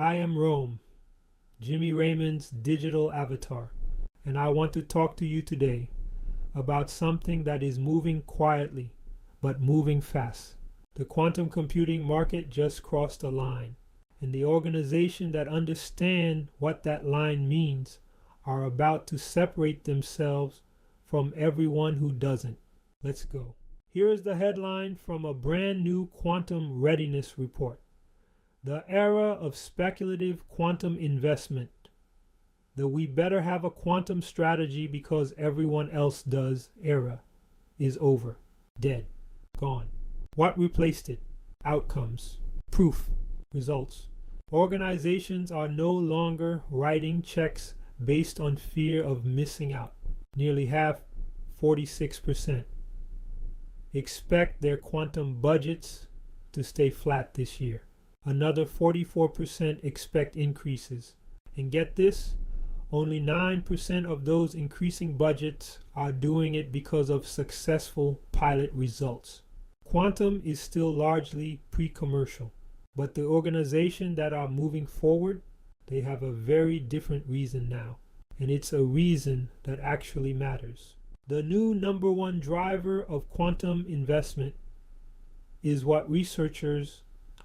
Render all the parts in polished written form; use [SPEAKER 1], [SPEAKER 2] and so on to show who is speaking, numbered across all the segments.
[SPEAKER 1] I am Rome, Jimmy Raymond's digital avatar, and I want to talk to you today about something that is moving quietly, but moving fast. The quantum computing market just crossed a line, and the organizations that understand what that line means are about to separate themselves from everyone who doesn't. Let's go. Here is the headline from a brand new quantum readiness report. The era of speculative quantum investment. The we better have a quantum strategy because everyone else does era is over. Dead. Gone. What replaced it? Outcomes. Proof. Results. Organizations are no longer writing checks based on fear of missing out. Nearly half, 46%, expect their quantum budgets to stay flat this year. Another 44% expect increases. And get this, only 9% of those increasing budgets are doing it because of successful pilot results. Quantum is still largely pre-commercial, but the organizations that are moving forward, they have a very different reason now. And it's a reason that actually matters. The new number one driver of quantum investment is what researchers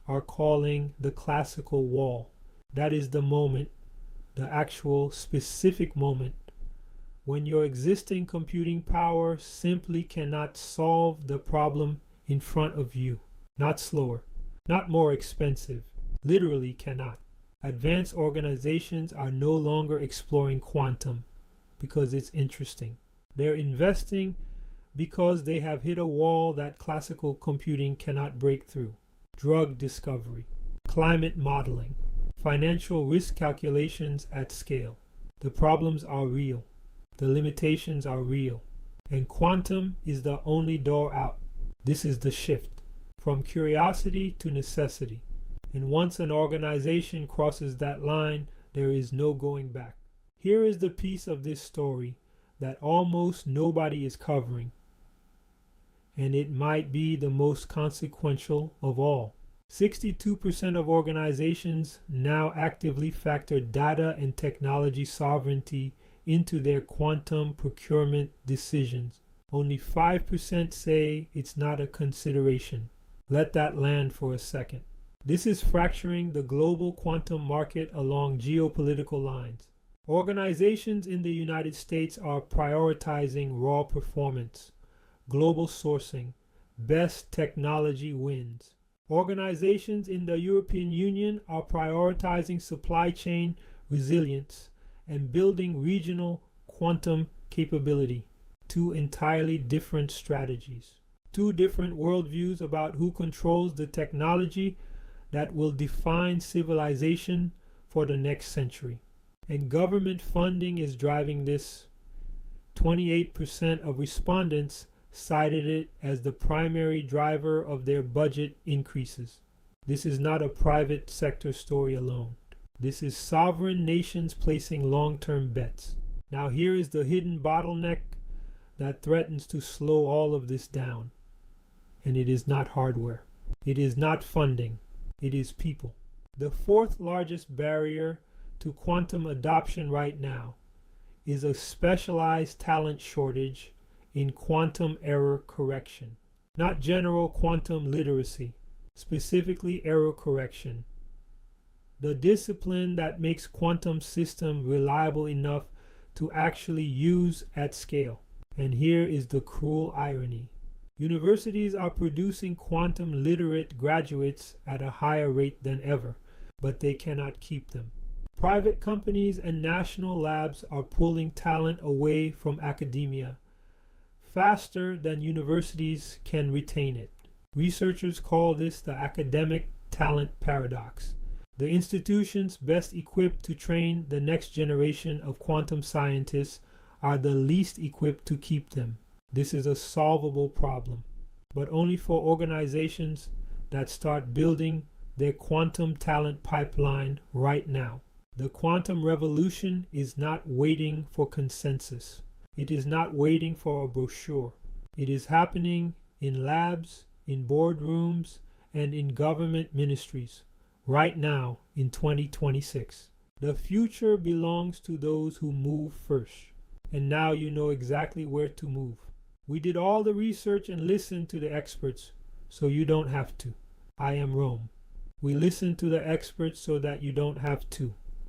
[SPEAKER 1] are calling the classical wall. That is the moment, the actual specific moment, when your existing computing power simply cannot solve the problem in front of you. Not slower, not more expensive, literally cannot. Advanced organizations are no longer exploring quantum because it's interesting. They're investing because they have hit a wall that classical computing cannot break through. Drug discovery, climate modeling, financial risk calculations at scale. The problems are real. The limitations are real. And quantum is the only door out. This is the shift from curiosity to necessity. And once an organization crosses that line, there is no going back. Here is the piece of this story that almost nobody is covering, and it might be the most consequential of all. 62% of organizations now actively factor data and technology sovereignty into their quantum procurement decisions. Only 5% say it's not a consideration. Let that land for a second. This is fracturing the global quantum market along geopolitical lines. Organizations in the United States are prioritizing raw performance, global sourcing, best technology wins. Organizations in the European Union are prioritizing supply chain resilience and building regional quantum capability. Two entirely different strategies. Two different worldviews about who controls the technology that will define civilization for the next century. And government funding is driving this. 28% of respondents cited it as the primary driver of their budget increases. This is not a private sector story alone. This is sovereign nations placing long-term bets. Now here is the hidden bottleneck that threatens to slow all of this down. And it is not hardware. It is not funding. It is people. The fourth largest barrier to quantum adoption right now is a specialized talent shortage in quantum error correction. Not general quantum literacy, specifically error correction. The discipline that makes quantum system reliable enough to actually use at scale. And here is the cruel irony. Universities are producing quantum literate graduates at a higher rate than ever, but they cannot keep them. Private companies and national labs are pulling talent away from academia faster than universities can retain it. Researchers call this the academic talent paradox. The institutions best equipped to train the next generation of quantum scientists are the least equipped to keep them. This is a solvable problem, but only for organizations that start building their quantum talent pipeline right now. The quantum revolution is not waiting for consensus. It is not waiting for a brochure. It is happening in labs, in boardrooms, and in government ministries right now in 2026. The future belongs to those who move first. And now you know exactly where to move. We did all the research and listened to the experts, so you don't have to. I am Rome. We listen to the experts so that you don't have to.